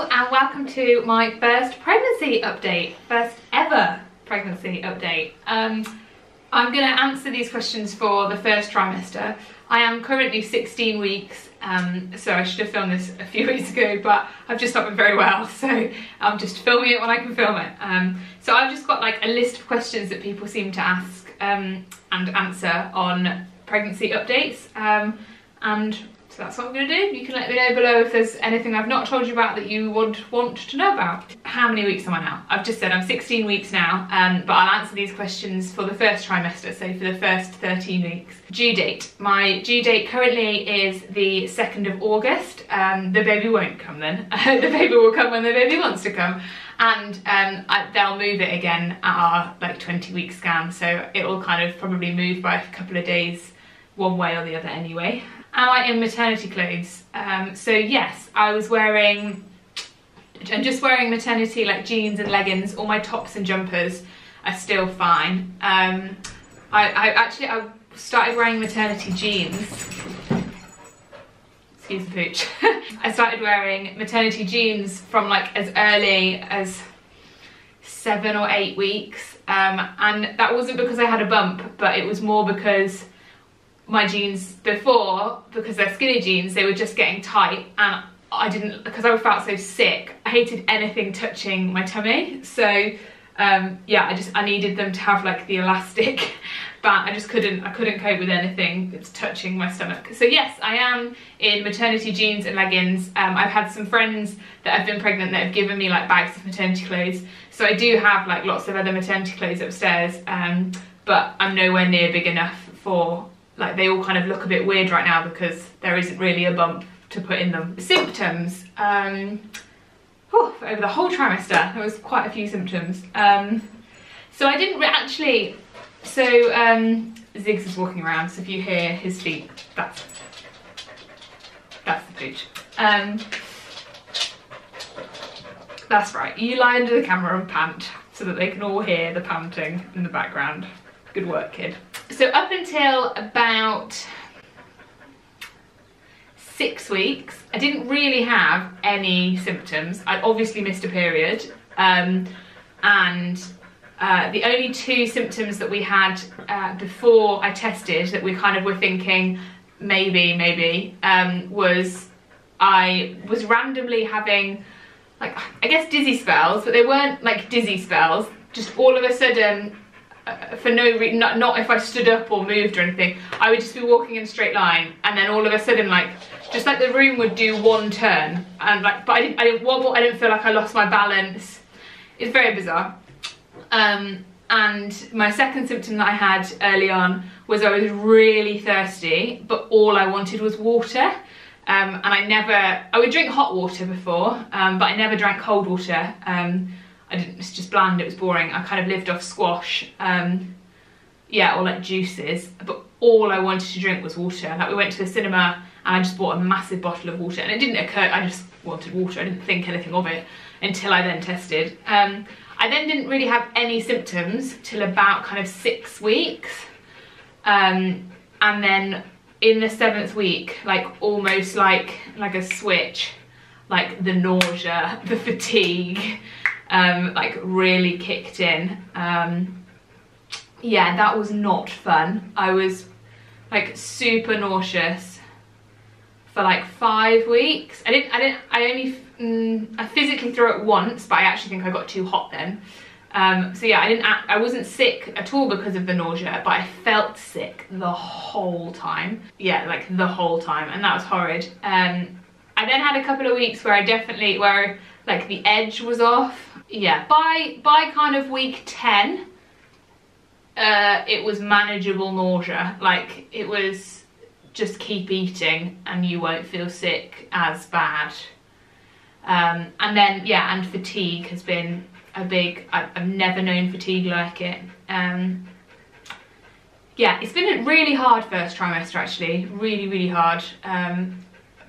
Hello and welcome to my first pregnancy update, first ever pregnancy update. I'm going to answer these questions for the first trimester. I am currently 16 weeks, so I should have filmed this a few weeks ago, but I've just not been very well, so I'm just filming it when I can film it. So I've just got like a list of questions that people seem to ask and answer on pregnancy updates, and so that's what I'm going to do. You can let me know below if there's anything I've not told you about that you would want to know about. How many weeks am I now? I've just said I'm 16 weeks now, but I'll answer these questions for the first trimester, so for the first 13 weeks. Due date. My due date currently is the 2nd of August. The baby won't come then. The baby will come when the baby wants to come. And they'll move it again at our like 20-week scan, so it will kind of probably move by a couple of days one way or the other anyway. Am I in maternity clothes? So yes, I'm just wearing maternity like jeans and leggings. All my tops and jumpers are still fine. I started wearing maternity jeans. Excuse the pooch. I started wearing maternity jeans from like as early as 7 or 8 weeks, and that wasn't because I had a bump, but it was more because my jeans before, because they're skinny jeans, they were just getting tight, and I didn't, because I felt so sick, I hated anything touching my tummy. So yeah, I needed them to have like the elastic band. I couldn't cope with anything that's touching my stomach. So yes, I am in maternity jeans and leggings. I've had some friends that have been pregnant that have given me like bags of maternity clothes, so I do have like lots of other maternity clothes upstairs, but I'm nowhere near big enough for, like, they all kind of look a bit weird right now because there isn't really a bump to put in them. Symptoms, over the whole trimester there was quite a few symptoms. So I didn't actually, so Ziggs is walking around, so if you hear his feet, that's the pooch. That's right, you lie under the camera and pant so that they can all hear the panting in the background. Good work, kid. So up until about 6 weeks, I didn't really have any symptoms. I'd obviously missed a period, and the only 2 symptoms that we had before I tested that we kind of were thinking maybe was I was randomly having, like, I guess dizzy spells, but they weren't like dizzy spells, just all of a sudden, for no reason, not if I stood up or moved or anything, I would just be walking in a straight line, and then all of a sudden, like, just like the room would do one turn, and like, but I didn't feel like I lost my balance. It's very bizarre. And my second symptom that I had early on was I was really thirsty, but all I wanted was water. And I would drink hot water before, but I never drank cold water. It's just bland, it was boring. I kind of lived off squash, yeah, or like juices, but all I wanted to drink was water. Like, we went to the cinema and I just bought a massive bottle of water, and it didn't occur, I just wanted water, I didn't think anything of it until I then tested. I then didn't really have any symptoms till about kind of 6 weeks, and then in the 7th week, like almost like a switch, like the nausea, the fatigue, like really kicked in. Yeah, that was not fun. I was like super nauseous for like 5 weeks. I physically threw up once, but I actually think I got too hot then. So yeah, I wasn't sick at all because of the nausea, but I felt sick the whole time. Yeah, like the whole time, and that was horrid. I then had a couple of weeks where where like the edge was off. Yeah, by kind of week 10, it was manageable nausea. Like, it was just keep eating and you won't feel sick as bad. And then, yeah, and fatigue has been a big, I've never known fatigue like it. Yeah, it's been a really hard first trimester actually, really hard.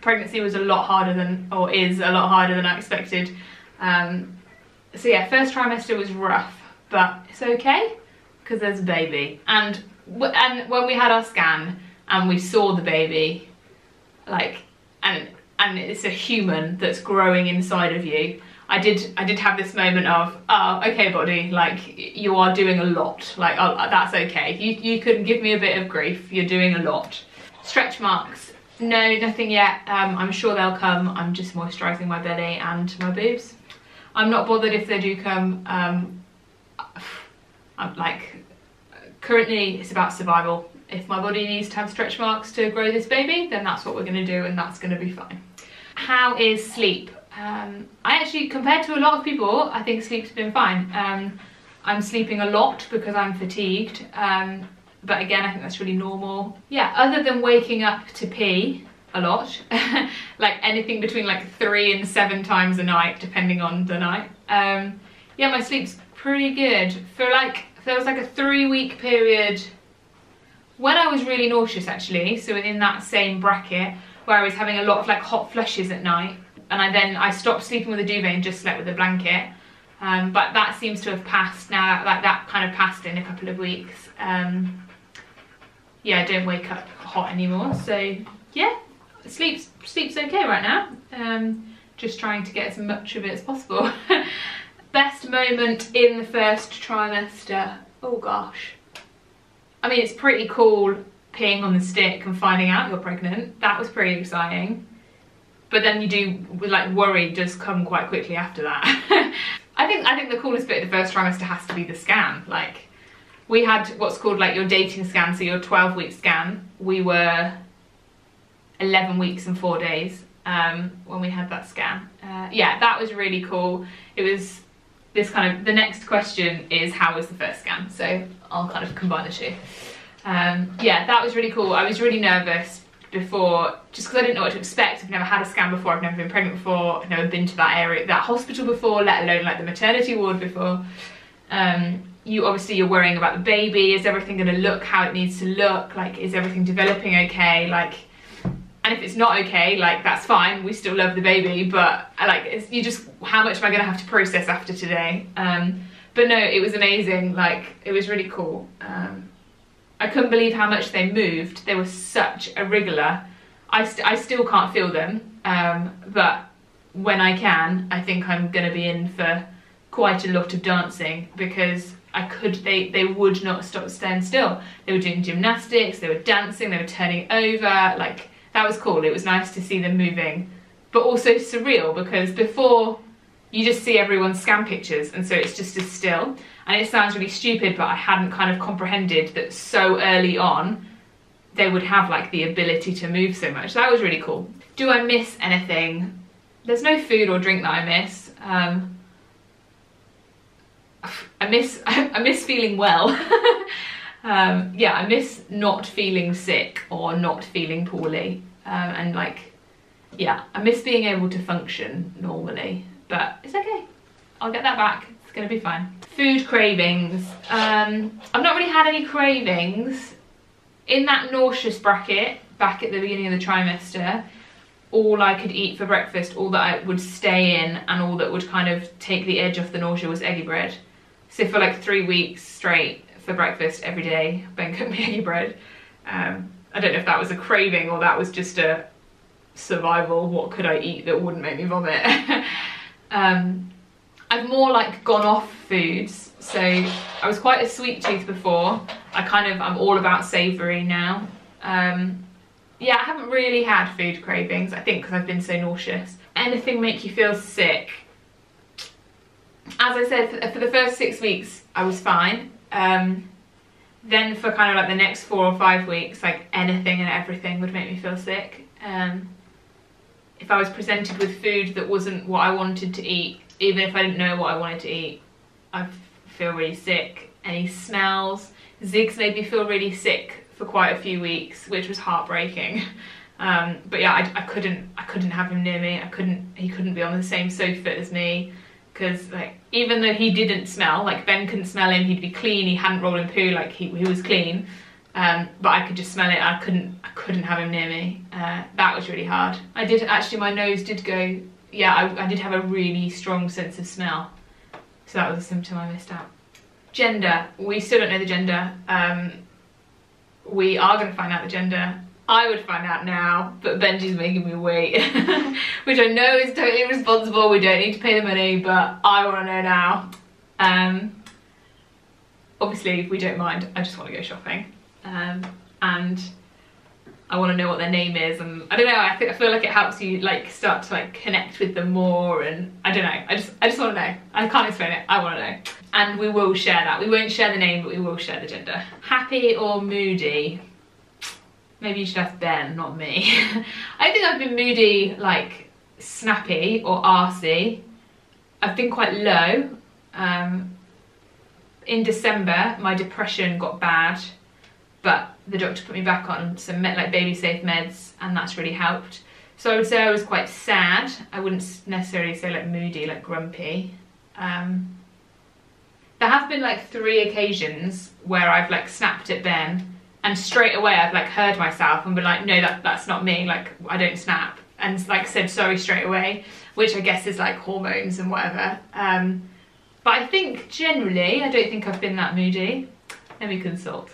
Pregnancy was a lot harder than, or is a lot harder than I expected. So yeah, first trimester was rough, but it's okay because there's a baby. And when we had our scan and we saw the baby, like, and and it's a human that's growing inside of you. I did have this moment of, oh, okay, body, like, you are doing a lot. Like, oh, that's okay. You could give me a bit of grief. You're doing a lot. Stretch marks. No, nothing yet. I'm sure they'll come. I'm just moisturising my belly and my boobs. I'm not bothered if they do come. I'm like, currently it's about survival. If my body needs to have stretch marks to grow this baby, then that's what we're going to do, and that's going to be fine. How is sleep? I actually, compared to a lot of people, I think sleep's been fine. I'm sleeping a lot because I'm fatigued, but again, I think that's really normal. Yeah, other than waking up to pee a lot, like anything between like 3 and 7 times a night, depending on the night. Yeah, my sleep's pretty good. There was like a 3-week period when I was really nauseous, actually, so in that same bracket, where I was having a lot of like hot flushes at night, and I stopped sleeping with a duvet and just slept with a blanket. But that seems to have passed now. Like that kind of passed in a couple of weeks. Yeah, I don't wake up hot anymore. So yeah, sleep's okay right now. Just trying to get as much of it as possible. Best moment in the first trimester. Oh gosh. I mean, it's pretty cool peeing on the stick and finding out you're pregnant. That was pretty exciting. But then you do, like, worry does come quite quickly after that. I think the coolest bit of the first trimester has to be the scan. Like, we had what's called like your dating scan, so your 12-week scan. We were 11 weeks and 4 days when we had that scan. Yeah, that was really cool. It was this kind of, the next question is, how was the first scan? So I'll kind of combine the two. Yeah, that was really cool. I was really nervous before, just because I didn't know what to expect. I've never had a scan before, I've never been pregnant before, I've never been to that area, that hospital before, let alone like the maternity ward before. You're worrying about the baby. Is everything going to look how it needs to look? Like, is everything developing okay? Like, and if it's not okay, like, that's fine, we still love the baby, but like, you just, how much am I going to have to process after today? But no, it was amazing. Like, it was really cool. I couldn't believe how much they moved. They were such a wriggler. I still can't feel them, but when I can, I think I'm going to be in for quite a lot of dancing, because they would not stop staying still. They were doing gymnastics, they were dancing, they were turning over. Like, that was cool. It was nice to see them moving, but also surreal, because before you just see everyone's scan pictures, and so it's just as still. And it sounds really stupid, but I hadn't kind of comprehended that so early on they would have like the ability to move so much. That was really cool. Do I miss anything? There's no food or drink that I miss. I miss feeling well. Yeah, I miss not feeling sick or not feeling poorly. And like, yeah, I miss being able to function normally, but it's okay. I'll get that back. It's gonna be fine. Food cravings. I've not really had any cravings. In that nauseous bracket, back at the beginning of the trimester, all I could eat for breakfast, all that I would stay in, and all that would kind of take the edge off the nausea was eggy bread. So for like 3 weeks straight, for breakfast every day, Ben cooked me eggy bread. I don't know if that was a craving or that was just a survival, what could I eat that wouldn't make me vomit. I've more like gone off foods. So I was quite a sweet tooth before. I'm all about savoury now. Yeah, I haven't really had food cravings, I think because I've been so nauseous. Anything make you feel sick? As I said, for the first 6 weeks, I was fine. Then for kind of like the next 4 or 5 weeks, like anything and everything would make me feel sick. If I was presented with food that wasn't what I wanted to eat, even if I didn't know what I wanted to eat, I feel really sick. Any smells, Ziggs made me feel really sick for quite a few weeks, which was heartbreaking. But yeah, I couldn't have him near me. He couldn't be on the same sofa as me, because like, even though he didn't smell, like Ben couldn't smell him, he'd be clean, he hadn't rolled in poo, like he was clean. But I could just smell it. I couldn't have him near me. That was really hard. I did actually, my nose did go, yeah, I did have a really strong sense of smell. So that was a symptom I missed out. Gender, we still don't know the gender. We are going to find out the gender I would find out now, but Benji's making me wait, which I know is totally irresponsible. We don't need to pay the money, but I want to know now. Obviously, if we don't mind, I just want to go shopping, and I want to know what their name is, and I don't know. I feel like it helps you like start to like connect with them more, and I don't know. I just want to know. I can't explain it. I want to know, and we will share that. We won't share the name, but we will share the gender. Happy or moody? Maybe you should ask Ben, not me. I think I've been moody, like snappy or arsey. I've been quite low. In December, my depression got bad, but the doctor put me back on some like baby safe meds, and that's really helped. So I would say I was quite sad. I wouldn't necessarily say like moody, like grumpy. There have been like 3 occasions where I've like snapped at Ben, and straight away I've like heard myself and been like, no, that's not me, like I don't snap, and like said sorry straight away, which I guess is like hormones and whatever. But I think generally, I don't think I've been that moody. Let me consult.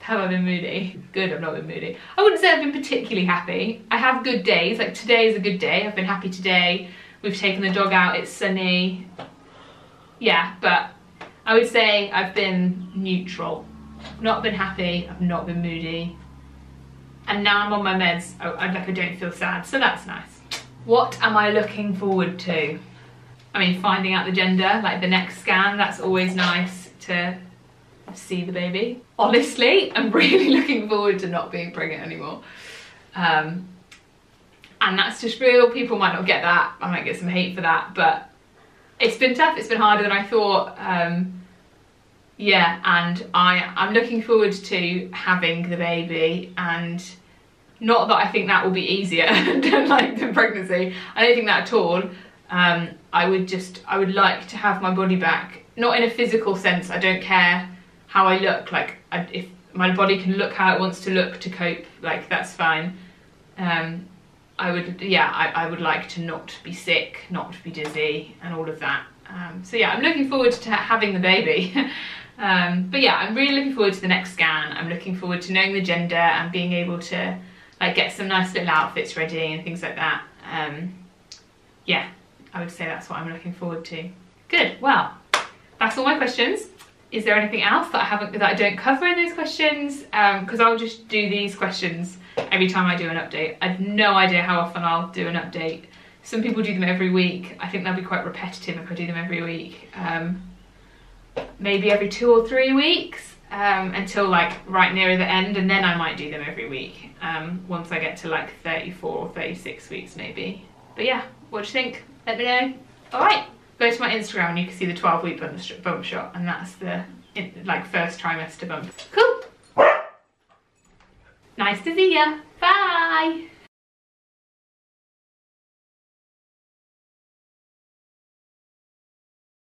Have I been moody? Good, I've not been moody. I wouldn't say I've been particularly happy. I have good days, like today is a good day. I've been happy today. We've taken the dog out, it's sunny. Yeah, but I would say I've been neutral. I've not been happy, I've not been moody. And now I'm on my meds, I don't feel sad, so that's nice. What am I looking forward to? I mean, finding out the gender, like the next scan, that's always nice to see the baby. Honestly, I'm really looking forward to not being pregnant anymore. And that's just real. People might not get that. I might get some hate for that, but it's been tough. It's been harder than I thought. Yeah, and I'm looking forward to having the baby, and not that I think that will be easier than pregnancy. I don't think that at all. I would like to have my body back, not in a physical sense. I don't care how I look, like if my body can look how it wants to look to cope, like that's fine. I would like to not be sick, not be dizzy, and all of that. So yeah, I'm looking forward to having the baby. But yeah, I'm really looking forward to the next scan. I'm looking forward to knowing the gender and being able to like get some nice little outfits ready and things like that. Yeah, I would say that's what I'm looking forward to. Good, well, that's all my questions. Is there anything else that I don't cover in those questions? Because I'll just do these questions every time I do an update. I have no idea how often I'll do an update. Some people do them every week. I think that'll be quite repetitive if I do them every week. Maybe every 2 or 3 weeks until like right near the end, and then I might do them every week once I get to like 34 or 36 weeks maybe. But yeah, what do you think? Let me know. All right, go to my Instagram and you can see the 12-week bump shot, and that's the first trimester bump. Cool. Nice to see ya. Bye.